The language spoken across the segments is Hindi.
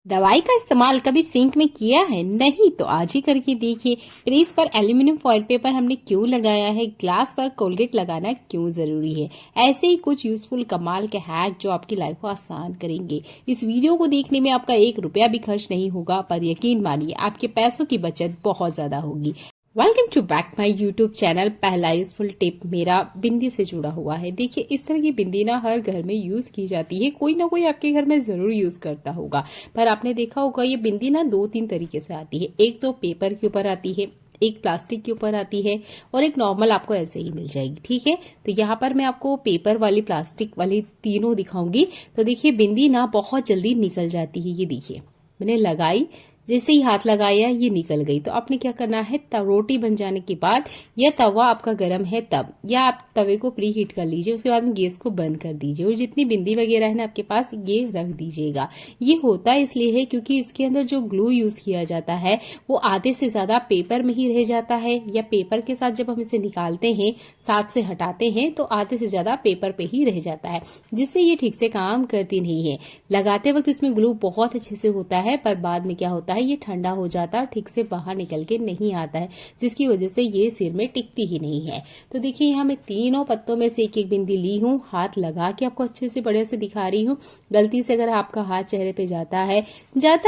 दवाई का इस्तेमाल कभी सिंक में किया है? नहीं तो आज ही करके देखिए। प्रेस पर एल्यूमिनियम फॉइल पेपर हमने क्यों लगाया है, ग्लास पर कोलगेट लगाना क्यों जरूरी है। ऐसे ही कुछ यूजफुल कमाल के हैक जो आपकी लाइफ को आसान करेंगे। इस वीडियो को देखने में आपका 1 रुपया भी खर्च नहीं होगा, पर यकीन मानिए आपके पैसों की बचत बहुत ज्यादा होगी। Welcome to back my YouTube channel. पहला यूजफुल टिप मेरा बिंदी से जुड़ा हुआ है। देखिए, इस तरह की बिंदी ना हर घर में यूज की जाती है, कोई ना कोई आपके घर में जरूर यूज करता होगा। पर आपने देखा होगा ये बिंदी ना 2-3 तरीके से आती है। एक तो पेपर के ऊपर आती है, एक प्लास्टिक के ऊपर आती है और एक नॉर्मल आपको ऐसे ही मिल जाएगी। ठीक है, तो यहाँ पर मैं आपको पेपर वाली, प्लास्टिक वाली तीनों दिखाऊंगी। तो देखिए, बिंदी ना बहुत जल्दी निकल जाती है। ये देखिए, मैंने लगाई, जैसे ही हाथ लगाया ये निकल गई। तो आपने क्या करना है, रोटी बन जाने के बाद, या तवा आपका गर्म है तब, या आप तवे को प्री हीट कर लीजिए, उसके बाद में गैस को बंद कर दीजिए और जितनी बिंदी वगैरह है ना आपके पास, ये रख दीजिएगा। ये होता इसलिए है क्योंकि इसके अंदर जो ग्लू यूज किया जाता है वो आधे से ज्यादा पेपर में ही रह जाता है, या पेपर के साथ जब हम इसे निकालते हैं, साथ से हटाते हैं, तो आधे से ज्यादा पेपर पे ही रह जाता है, जिससे ये ठीक से काम करती नहीं है। लगाते वक्त इसमें ग्लू बहुत अच्छे से होता है, पर बाद में क्या होता है, ये ठंडा हो जाता है, ठीक से बाहर निकल के नहीं आता है, जिसकी वजह से ये सिर में टिकती ही नहीं है। तो देखिए, यहाँ मैं तीनों पत्तों में से एक एक बिंदी ली हूँ, हाथ लगा के आपको अच्छे से बढ़िया से दिखा रही हूँ। गलती से अगर आपका हाथ चेहरे पे जाता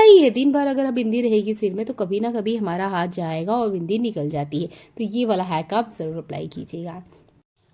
ही है, दिन भर अगर बिंदी रहेगी सिर में, तो कभी ना कभी हमारा हाथ जाएगा और बिंदी निकल जाती है। तो ये वाला हैक आप जरूर अप्लाई कीजिएगा।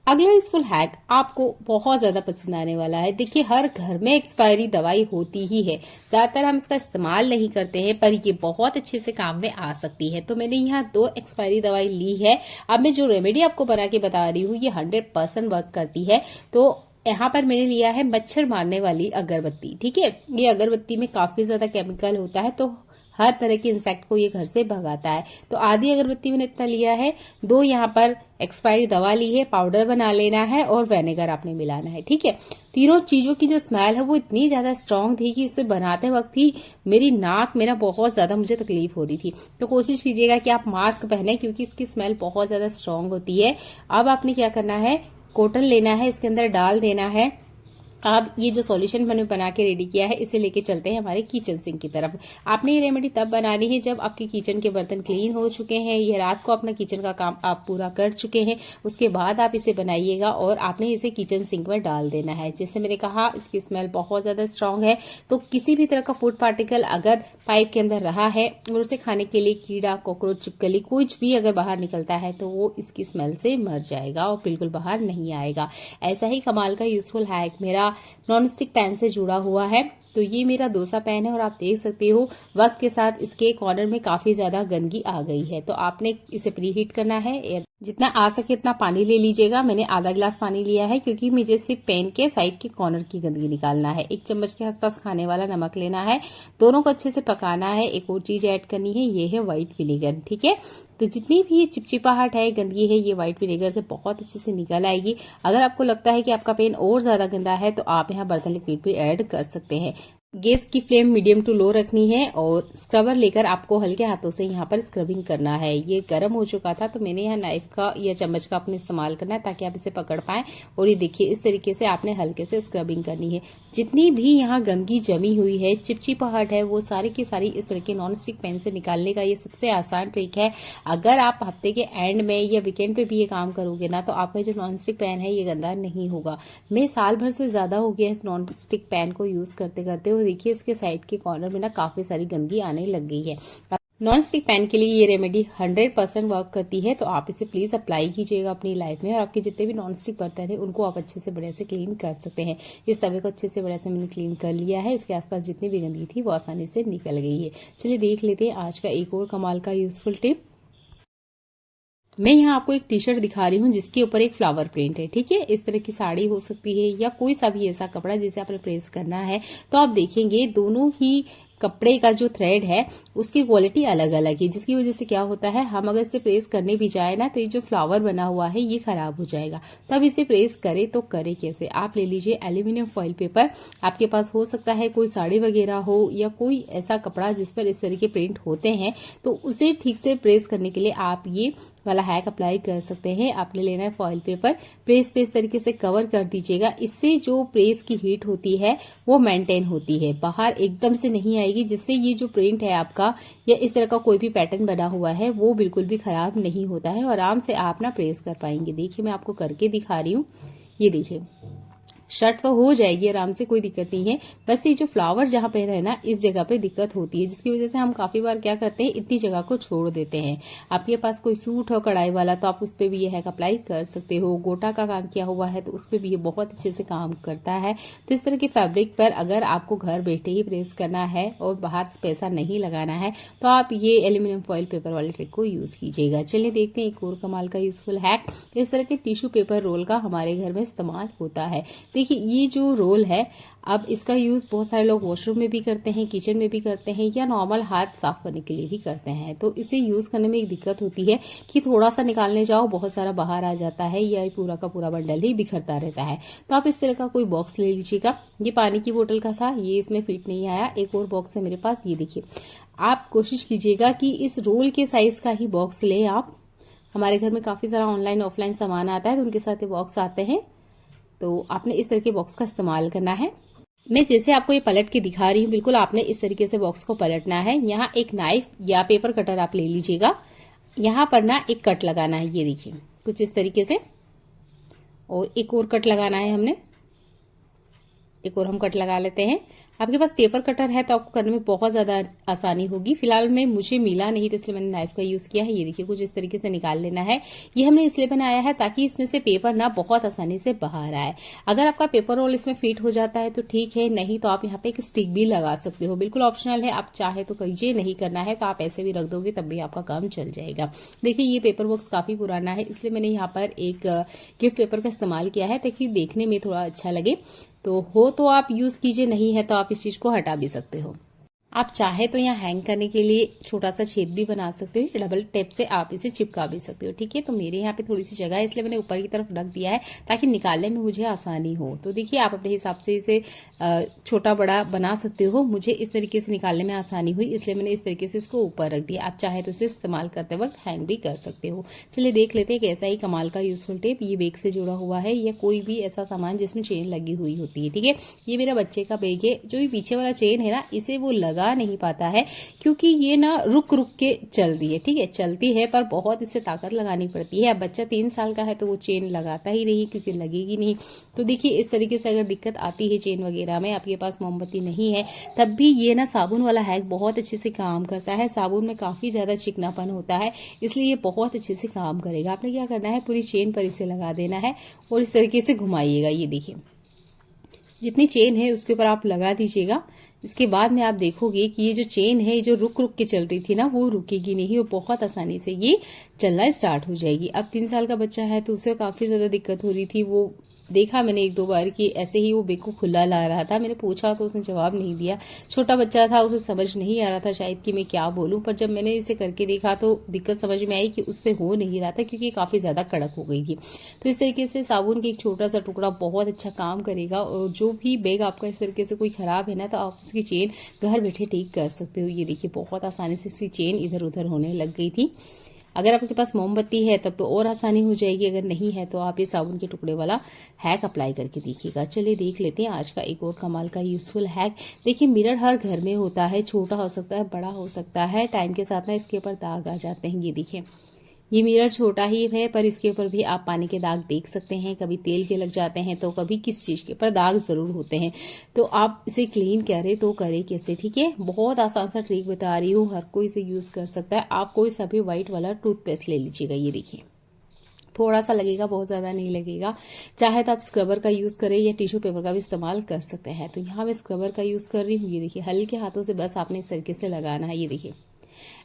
अगला यूजफुल हैक आपको बहुत ज्यादा पसंद आने वाला है। देखिए, हर घर में एक्सपायरी दवाई होती ही है, ज्यादातर हम इसका इस्तेमाल नहीं करते हैं, पर ये बहुत अच्छे से काम में आ सकती है। तो मैंने यहाँ 2 एक्सपायरी दवाई ली है। अब मैं जो रेमेडी आपको बना के बता रही हूँ, ये 100% वर्क करती है। तो यहाँ पर मैंने लिया है मच्छर मारने वाली अगरबत्ती। ठीक है, ये अगरबत्ती में काफी ज्यादा केमिकल होता है, तो हर तरह के इंसेक्ट को ये घर से भगाता है। तो आधी अगरबत्ती मैंने इतना लिया है। 2 यहाँ पर एक्सपायरी दवा ली है, पाउडर बना लेना है और विनेगर आपने मिलाना है। ठीक है, तीनों चीजों की जो स्मेल है वो इतनी ज्यादा स्ट्रांग थी कि इसे बनाते वक्त ही मेरी नाक में ना बहुत ज्यादा मुझे तकलीफ हो रही थी। तो कोशिश कीजिएगा कि आप मास्क पहने, क्योंकि इसकी स्मेल बहुत ज्यादा स्ट्रांग होती है। अब आपने क्या करना है, कॉटन लेना है, इसके अंदर डाल देना है। अब ये जो सॉल्यूशन मैंने बना के रेडी किया है, इसे लेके चलते हैं हमारे किचन सिंक की तरफ। आपने ये रेमेडी तब बनानी है जब आपके किचन के बर्तन क्लीन हो चुके हैं, ये रात को अपना किचन का काम आप पूरा कर चुके हैं, उसके बाद आप इसे बनाइएगा और आपने इसे किचन सिंक में डाल देना है। जैसे मैंने कहा, इसकी स्मेल बहुत ज्यादा स्ट्रांग है, तो किसी भी तरह का फूड पार्टिकल अगर पाइप के अंदर रहा है और उसे खाने के लिए कीड़ा, कॉकरोच, छिपकली कुछ भी अगर बाहर निकलता है, तो वो इसकी स्मेल से मर जाएगा और बिल्कुल बाहर नहीं आएगा। ऐसा ही कमाल का यूजफुल हैक मेरा नॉन स्टिक पैन से जुड़ा हुआ है। तो ये मेरा डोसा पैन है और आप देख सकते हो वक्त के साथ इसके कॉर्नर में काफी ज्यादा गंदगी आ गई है। तो आपने इसे प्री हीट करना है, जितना आ सके इतना पानी ले लीजिएगा। मैंने आधा गिलास पानी लिया है, क्योंकि मुझे सिर्फ पैन के साइड के कॉर्नर की गंदगी निकालना है। 1 चम्मच के आसपास खाने वाला नमक लेना है, दोनों को अच्छे से पकाना है। एक और चीज ऐड करनी है, ये है व्हाइट विनेगर। ठीक है, तो जितनी भी ये चिपचिपाहट है, गंदगी है, ये व्हाइट विनेगर से बहुत अच्छे से निकल आएगी। अगर आपको लगता है कि आपका पैन और ज्यादा गंदा है, तो आप यहाँ बर्तन लिक्विड भी ऐड कर सकते हैं। गैस की फ्लेम मीडियम टू लो रखनी है और स्क्रबर लेकर आपको हल्के हाथों से यहाँ पर स्क्रबिंग करना है। ये गर्म हो चुका था, तो मैंने यहाँ नाइफ का या चम्मच का अपने इस्तेमाल करना है, ताकि आप इसे पकड़ पाएं। और ये देखिए, इस तरीके से आपने हल्के से स्क्रबिंग करनी है। जितनी भी यहाँ गंदगी जमी हुई है, चिपचिपाहट है, वो सारी की सारी इस तरह के नॉन स्टिक पैन से निकालने का ये सबसे आसान ट्रिक है। अगर आप हफ्ते के एंड में या वीकेंड पे भी ये काम करोगे ना, तो आपका जो नॉन स्टिक पैन है ये गंदा नहीं होगा। मैं साल भर से ज्यादा हो गया इस नॉन स्टिक पैन को यूज करते करते, देखिए इसके साइड के कॉर्नर में ना काफी सारी गंदगी आने लग गई है। नॉन स्टिक पैन के लिए ये रेमेडी 100% वर्क करती है, तो आप इसे प्लीज अप्लाई कीजिएगा अपनी लाइफ में, और आपके जितने भी नॉन स्टिक बर्तन हैं उनको आप अच्छे से बढ़िया से क्लीन कर सकते हैं। इस तवे को अच्छे से बढ़िया से मैंने क्लीन कर लिया है, इसके आसपास जितनी भी गंदगी थी वो आसानी से निकल गई है। चलिए देख लेते हैं आज का एक और कमाल का यूजफुल टिप। मैं यहाँ आपको एक टी शर्ट दिखा रही हूँ जिसके ऊपर एक फ्लावर प्रिंट है। ठीक है, इस तरह की साड़ी हो सकती है या कोई सा भी ऐसा कपड़ा जिसे आपने प्रेस करना है। तो आप देखेंगे दोनों ही कपड़े का जो थ्रेड है उसकी क्वालिटी अलग अलग है, जिसकी वजह से क्या होता है, हम अगर इसे प्रेस करने भी जाए ना, तो ये जो फ्लावर बना हुआ है ये खराब हो जाएगा। तो अब इसे प्रेस करें तो करें कैसे। आप ले लीजिए एल्यूमिनियम फॉइल पेपर, आपके पास हो सकता है कोई साड़ी वगैरह हो या कोई ऐसा कपड़ा जिस पर इस तरह के प्रिंट होते हैं, तो उसे ठीक से प्रेस करने के लिए आप ये वाला हैक अप्लाई कर सकते हैं। आपने लेना है फॉइल पेपर, प्रेस पे इस तरीके से कवर कर दीजिएगा। इससे जो प्रेस की हीट होती है वो मेंटेन होती है, बाहर एकदम से नहीं आएगी। जाएगी, जिससे ये जो प्रिंट है आपका या इस तरह का कोई भी पैटर्न बना हुआ है वो बिल्कुल भी खराब नहीं होता है और आराम से आप ना प्रेस कर पाएंगे। देखिए मैं आपको करके दिखा रही हूँ, ये देखिए शर्ट तो हो जाएगी आराम से, कोई दिक्कत नहीं है। बस ये जो फ्लावर जहां पे है ना, इस जगह पे दिक्कत होती है, जिसकी वजह से हम काफी बार क्या करते हैं, इतनी जगह को छोड़ देते हैं। आपके पास कोई सूट हो कढ़ाई वाला तो आप उस पर भी ये हैक अप्लाई कर सकते हो। गोटा का काम किया हुआ है तो उस पर भी ये बहुत अच्छे से काम करता है। तो इस तरह के फैब्रिक पर अगर आपको घर बैठे ही प्रेस करना है और बाहर पैसा नहीं लगाना है तो आप ये एल्यूमिनियम फॉइल पेपर वाले ट्रिक को यूज कीजिएगा। चलिए देखते हैं एक और कमाल का यूजफुल हैक। इस तरह के टिश्यू पेपर रोल का हमारे घर में इस्तेमाल होता है। देखिए ये जो रोल है, अब इसका यूज बहुत सारे लोग वॉशरूम में भी करते हैं, किचन में भी करते हैं या नॉर्मल हाथ साफ करने के लिए भी करते हैं। तो इसे यूज करने में एक दिक्कत होती है कि थोड़ा सा निकालने जाओ बहुत सारा बाहर आ जाता है या पूरा का पूरा बंडल ही बिखरता रहता है। तो आप इस तरह का कोई बॉक्स ले लीजिएगा। ये पानी की बोतल का था, ये इसमें फिट नहीं आया। एक और बॉक्स है मेरे पास, ये देखिए। आप कोशिश कीजिएगा कि इस रोल के साइज का ही बॉक्स लें आप। हमारे घर में काफी सारा ऑनलाइन ऑफलाइन सामान आता है तो उनके साथ ये बॉक्स आते हैं, तो आपने इस तरह के बॉक्स का इस्तेमाल करना है। मैं जैसे आपको ये पलट के दिखा रही हूँ, बिल्कुल आपने इस तरीके से बॉक्स को पलटना है। यहाँ एक नाइफ या पेपर कटर आप ले लीजिएगा। यहाँ पर ना एक कट लगाना है, ये देखिए कुछ इस तरीके से, और एक और कट लगाना है हमने, एक और हम कट लगा लेते हैं। आपके पास पेपर कटर है तो आपको करने में बहुत ज्यादा आसानी होगी। फिलहाल में मुझे मिला नहीं तो इसलिए मैंने नाइफ का यूज किया है। ये देखिए कुछ इस तरीके से निकाल लेना है। ये हमने इसलिए बनाया है ताकि इसमें से पेपर ना बहुत आसानी से बाहर आए। अगर आपका पेपर रोल इसमें फिट हो जाता है तो ठीक है, नहीं तो आप यहाँ पे एक स्टिक भी लगा सकते हो, बिल्कुल ऑप्शनल है। आप चाहे तो कीजिए, नहीं करना है तो आप ऐसे भी रख दोगे तब भी आपका काम चल जाएगा। देखिए ये पेपर बॉक्स काफी पुराना है, इसलिए मैंने यहाँ पर एक गिफ्ट पेपर का इस्तेमाल किया है ताकि देखने में थोड़ा अच्छा लगे। तो हो तो आप यूज कीजिए, नहीं है तो आप इस चीज को हटा भी सकते हो। आप चाहे तो यहाँ हैंग करने के लिए छोटा सा छेद भी बना सकते हो, डबल टेप से आप इसे चिपका भी सकते हो। ठीक है, तो मेरे यहाँ पे थोड़ी सी जगह है इसलिए मैंने ऊपर की तरफ रख दिया है ताकि निकालने में मुझे आसानी हो। तो देखिए आप अपने हिसाब से इसे छोटा बड़ा बना सकते हो। मुझे इस तरीके से निकालने में आसानी हुई इसलिए मैंने इस तरीके से इसको ऊपर रख दिया। आप चाहे तो इसे इस्तेमाल करते वक्त हैंग भी कर सकते हो। चलिए देख लेते हैं कि ऐसा ही कमाल का यूजफुल टेप, ये बैग से जुड़ा हुआ है या कोई भी ऐसा सामान जिसमें चेन लगी हुई होती है। ठीक है, ये मेरा बच्चे का बैग है। जो भी पीछे वाला चेन है ना, इसे वो लगा नहीं पाता है क्योंकि ये ना रुक रुक के चल रही है। ठीक है, चलती है पर बहुत इससे ताकत लगानी पड़ती है। अब बच्चा 3 साल का है तो वो चेन लगाता ही नहीं क्योंकि लगेगी नहीं। तो देखिए इस तरीके से अगर दिक्कत आती है चेन वगैरह में, आपके पास मोमबत्ती नहीं है, तब भी ये ना साबुन वाला हैक बहुत अच्छे से काम करता है। साबुन में काफी ज्यादा चिकनापन होता है इसलिए ये बहुत अच्छे से काम करेगा। आपने क्या करना है, पूरी चेन पर इसे लगा देना है और इस तरीके से घुमाइएगा। ये देखिए जितनी चेन है उसके ऊपर आप लगा दीजिएगा। इसके बाद में आप देखोगे कि ये जो चेन है जो रुक रुक के चल रही थी ना, वो रुकेगी नहीं और बहुत आसानी से ये चलना स्टार्ट हो जाएगी। अब 3 साल का बच्चा है तो उसे काफी ज्यादा दिक्कत हो रही थी। वो देखा मैंने 1-2 बार कि ऐसे ही वो बेग को खुला ला रहा था। मैंने पूछा तो उसने जवाब नहीं दिया। छोटा बच्चा था, उसे समझ नहीं आ रहा था शायद कि मैं क्या बोलूं, पर जब मैंने इसे करके देखा तो दिक्कत समझ में आई कि उससे हो नहीं रहा था क्योंकि काफी ज्यादा कड़क हो गई थी। तो इस तरीके से साबुन का एक छोटा सा टुकड़ा बहुत अच्छा काम करेगा। और जो भी बैग आपका इस तरीके से कोई खराब है ना, तो आप उसकी चेन घर बैठे ठीक कर सकते हो। ये देखिए बहुत आसानी से इसकी चेन इधर उधर होने लग गई थी। अगर आपके पास मोमबत्ती है तब तो और आसानी हो जाएगी, अगर नहीं है तो आप ये साबुन के टुकड़े वाला हैक अप्लाई करके देखिएगा। चलिए देख लेते हैं आज का एक और कमाल का यूजफुल हैक। देखिए मिरर हर घर में होता है, छोटा हो सकता है, बड़ा हो सकता है। टाइम के साथ ना इसके ऊपर दाग आ जाते हैं। ये देखिए ये मिरर छोटा ही है पर इसके ऊपर भी आप पानी के दाग देख सकते हैं। कभी तेल के लग जाते हैं तो कभी किस चीज के ऊपर दाग जरूर होते हैं। तो आप इसे क्लीन करें तो करें कैसे। ठीक है, बहुत आसान सा ट्रिक बता रही हूँ, हर कोई इसे यूज कर सकता है। आप कोई सा भी व्हाइट वाला टूथपेस्ट ले लीजिएगा। ये देखिए थोड़ा सा लगेगा, बहुत ज्यादा नहीं लगेगा। चाहे तो आप स्क्रबर का यूज करें या टिश्यू पेपर का भी इस्तेमाल कर सकते हैं। तो यहाँ मैं स्क्रबर का यूज कर रही हूँ। ये देखिए हल्के हाथों से बस आपने इस तरीके से लगाना है। ये देखिए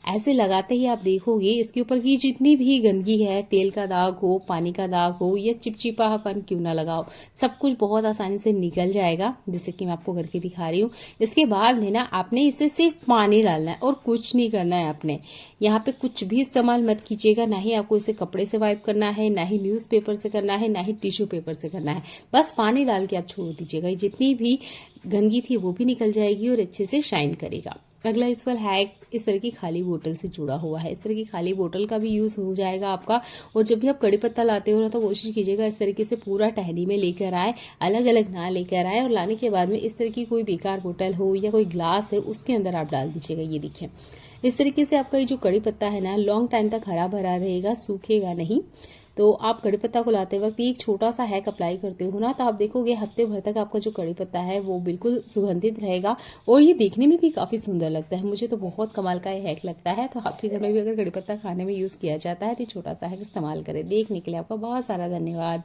ऐसे लगाते ही आप देखोगे इसके ऊपर की जितनी भी गंदगी है, तेल का दाग हो, पानी का दाग हो या चिपचिपापन क्यों ना लगाओ, सब कुछ बहुत आसानी से निकल जाएगा, जैसे कि मैं आपको करके दिखा रही हूँ। इसके बाद में ना आपने इसे सिर्फ पानी डालना है और कुछ नहीं करना है। आपने यहाँ पे कुछ भी इस्तेमाल मत कीजिएगा, ना ही आपको इसे कपड़े से वाइप करना है, ना ही न्यूज़पेपर से करना है, ना ही टिश्यू पेपर से करना है। बस पानी डाल के आप छोड़ दीजिएगा। जितनी भी गंदगी थी वो भी निकल जाएगी और अच्छे से शाइन करेगा। अगला यूजफुल हैक इस तरह की खाली बोतल से जुड़ा हुआ है। इस तरह की खाली बोतल का भी यूज़ हो जाएगा आपका। और जब भी आप कड़ी पत्ता लाते हो ना तो कोशिश कीजिएगा इस तरीके से पूरा टहनी में लेकर आए, अलग अलग ना लेकर आए। और लाने के बाद में इस तरह की कोई बेकार बोतल हो या कोई ग्लास है उसके अंदर आप डाल दीजिएगा। ये देखिए इस तरीके से आपका ये जो कड़ी पत्ता है ना लॉन्ग टाइम तक हरा भरा रहेगा, सूखेगा नहीं। तो आप कड़ी पत्ता को लाते वक्त एक छोटा सा हैक अप्लाई करते हो ना तो आप देखोगे हफ्ते भर तक आपका जो कड़ी पत्ता है वो बिल्कुल सुगंधित रहेगा और ये देखने में भी काफ़ी सुंदर लगता है। मुझे तो बहुत कमाल का ये हैक लगता है। तो आपके घर में भी अगर कड़ी पत्ता खाने में यूज़ किया जाता है तो छोटा सा हैक इस्तेमाल करें। देखने के लिए आपका बहुत सारा धन्यवाद।